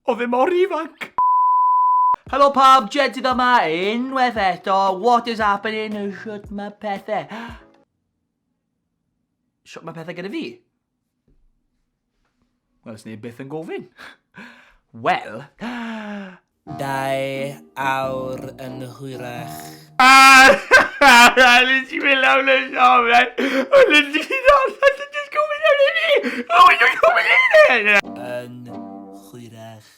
O fe mor ifanc. Helo pawb, Jeddydd yma, unwaith eto, what is happening, shwt mae pethau? Shwt mae pethau gyda fi? Wel, ys neb byth yn gofyn. Wel, 2 awr yn hwyrach. Nes i mynd lawr y siop, o nes i ddod, a ti'n just gofyn am i fi. O, dwi'n gofyn i fi. Yn hwyrach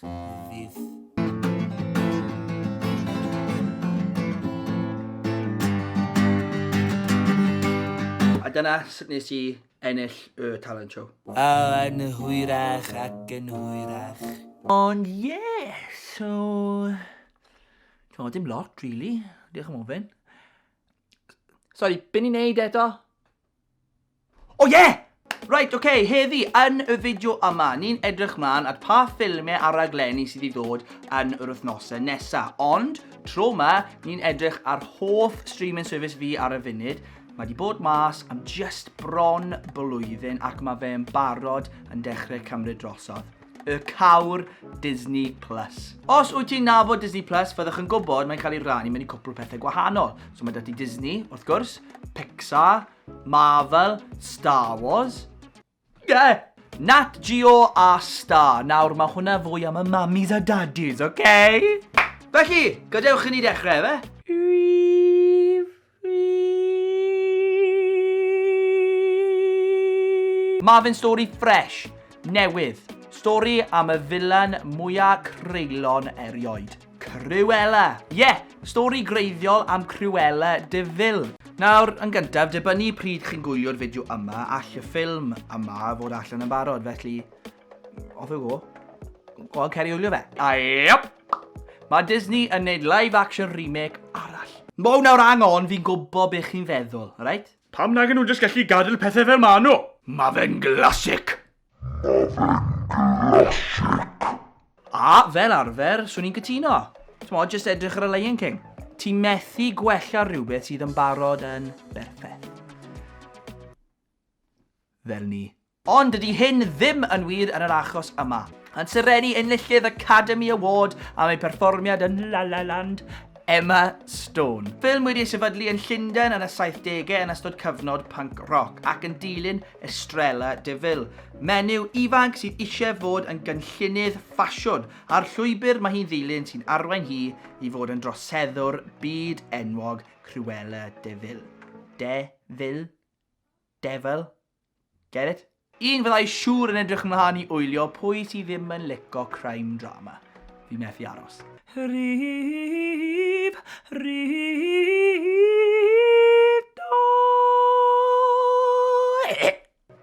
fydd. a dyna sut nes I ennill y talent show. Yn hwyrach ac yn hwyrach. Ond so... dim lot, really. Diolch am ofyn. Sorry, be ni'n neud eto? Right, heddi, yn y fideo yma, ni'n edrych mlaen at pa ffilmau a raglenni sydd I ddod yn yr wythnosau nesaf. Ond, tro yma, ni'n edrych ar hoff streaming service fi ar y funud. Mae di bod mas am just bron blwyddyn ac mae fe'n barod yn dechrau cymryd drosodd. Y cawr Disney Plus. Os wyt ti'n nabod Disney Plus, fyddwch yn gwybod mae'n cael ei rannu mewn I cwpl o pethau gwahanol. So mae dati Disney, wrth gwrs, Pixar, Marvel, Star Wars. Nat Geo a Star. Nawr mae hwnna fwy am y mummies a daddies, Felly, gadewch I ni dechrau, fe? Mae fe'n stori fresh, newydd. Stori am y filan mwyaf creulon erioed. Cruella. Stori greiddiol am Cruella de Vil. Nawr, yn gyntaf, dibynnu pryd chi'n gwylio'r fideo yma, all y ffilm yma fod allan yn barod, felly... off we go. Wel, ceri wylio fe. Mae Disney yn neud live-action remake arall. Mow nawr angon fi'n gwybod beth chi'n feddwl, right? Pam nag nhw jyst gallu gadael pethau fel ma nhw? Mae fe'n glasic. A fel arfer, swn i'n cytuno. T'mod, jyst edrych ar y Lion King. Ti'n methu gwella rhywbeth sydd yn barod yn berffaith. Fel ni. Ond dydy hyn ddim yn wir yn yr achos yma. Yn syrenu enillydd Academy Award am ei perfformiad yn La La Land, Emma Stone. Ffilm wedi ei sefydlu yn Llundain yn y 70au yn ystod cyfnod punk rock ac yn dilyn Estrella de Vil. Menyw ifanc sydd eisiau fod yn gynllunydd ffasiwn a'r llwybr mae hi'n ddilyn sy'n arwain hi I fod yn droseddwr byd enwog Cruella de Vil. Devil? Get it? Un fyddai siŵr yn edrych ymlaen I wylio pwy sydd ddim yn lico crime drama. Fi methu aros.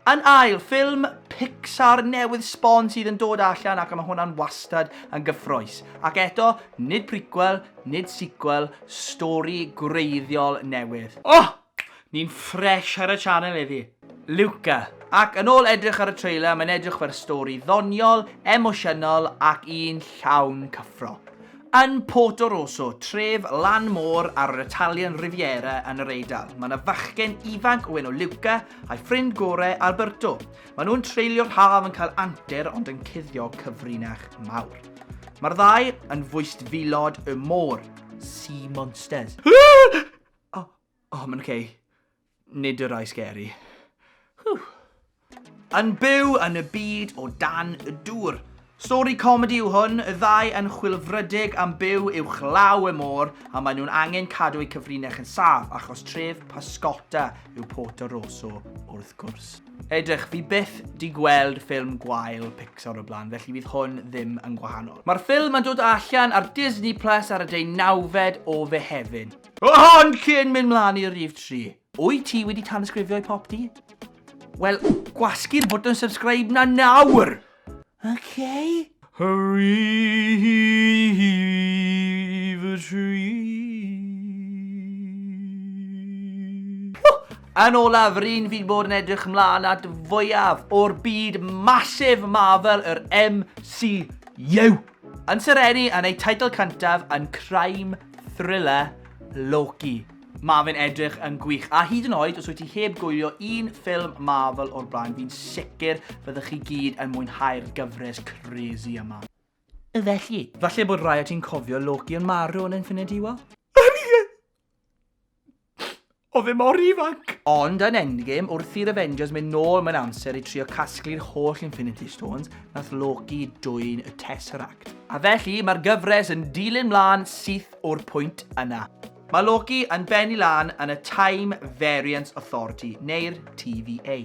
Yn ail, ffilm Pixar newydd sbon sydd yn dod allan ac mae hwnna'n wastad yn gyffrous. Ac eto, nid prequel, nid sequel, stori greiddiol newydd. Ni'n fresh ar y channel iddi. Luca. Ac yn ôl edrych ar y trailer, mae'n edrych fer stori ddoniol, emosiynol ac un llawn cyffro. Yn Croeso, tref lan môr ar yr Italian Riviera yn yr Eidal. Mae yna fachgen ifanc o enw Luca a'i ffrind gore Alberto. Maen nhw'n treulio'r haf yn cael antur ond yn cuddio cyfrinach mawr. Mae'r ddau yn fwyst filod y môr. Sea monsters. Mae'n Nid y rai scary. Yn byw yn y byd o dan y dŵr. Stori comedi yw hwn, y ddau yn chwilfrydig am byw uwchlaw y môr a maen nhw'n angen cadw eu cyfrinach yn saff achos tref pasgota yw Croeso wrth gwrs. Edrych, fi byth di gweld ffilm gwael Pixar o blaen, felly fydd hwn ddim yn gwahanol. Mae'r ffilm yn dod allan ar Disney Plus ar y 9 o Fehefin. Ond cyn mynd mlaen i'r rhif 3. Wyt ti wedi tanysgrifio I PopT? Wel, gwasgu'r bwtwn subscribe na nawr! Rhif 3. Yn olaf, yr un fi'n bod yn edrych ymlaen at fwyaf o'r byd masif Marvel, yr MCU. Yn syrenu yn ei teitl cyntaf yn crime thriller Loki. Mae fe'n edrych yn gwych. A hyd yn oed, os wyt ti heb gwylio un ffilm Marvel o'r blaen, fi'n sicr fyddwch chi gyd yn mwynhau'r gyfres crazy yma. Felly, falle bod rai o ti'n cofio Loki yn marw yn Infinity War? Oedd e mor ifanc. Ond yn Endgame, wrth i'r Avengers mynd nôl mewn amser i trio casglu'r holl Infinity Stones, nath Loki dwyn y Tesseract. A felly, mae'r gyfres yn dilyn mlaen syth o'r pwynt yna. Mae Loki yn benni lan yn y Time Variance Authority, neu'r TVA.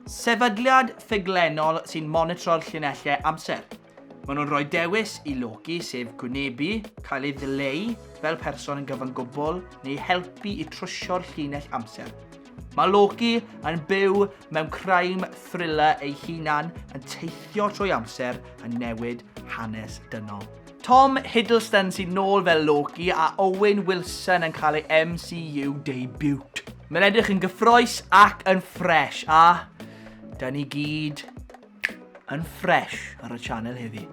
Sefydliad ffuglenol sy'n monitro'r llinellau amser. Maen nhw'n rhoi dewis i Loki, sef gwynebu, cael ei ddileu fel person yn gyfan gwbl, neu helpu i trwsio'r llinell amser. Mae Loki yn byw mewn crime thriller ei hunan yn teithio trwy amser yn newid hanes dynol. Tom Hiddleston sy'n nôl fel Loki a Owen Wilson yn cael ei MCU debut. Mae'n edrych yn gyffrous ac yn ffres, a da ni gyd yn ffres ar y sianel heddi.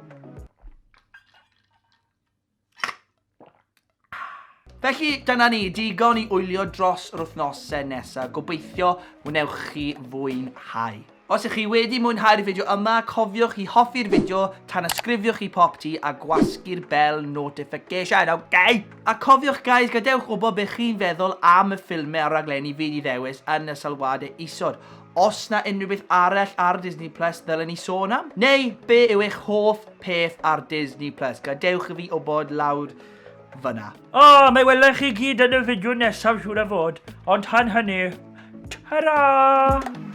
Felly, dyna ni, digon i wylio dros yr wythnosau nesaf. Gobeithio wnewch chi fwynhau. Os ych chi wedi mwynhau'r fideo yma, cofiwch i hoffi'r fideo, tanysgrifiwch i PopT a gwasgu'r bell notification, okay? A cofiwch, guys, gadewch gwybod beth chi'n feddwl am y ffilmau a raglenni fi di ddewis yn y sylwadau isod. Os na unrhyw beth arall ar Disney Plus ddylen ni sôn am? Neu, be yw eich hoff peth ar Disney Plus? Gadewch i fi wybod lawr fyna. Mae welech chi gyd yn y fideo nesaf siŵr a fod. Ond tan hynny, ta-ra!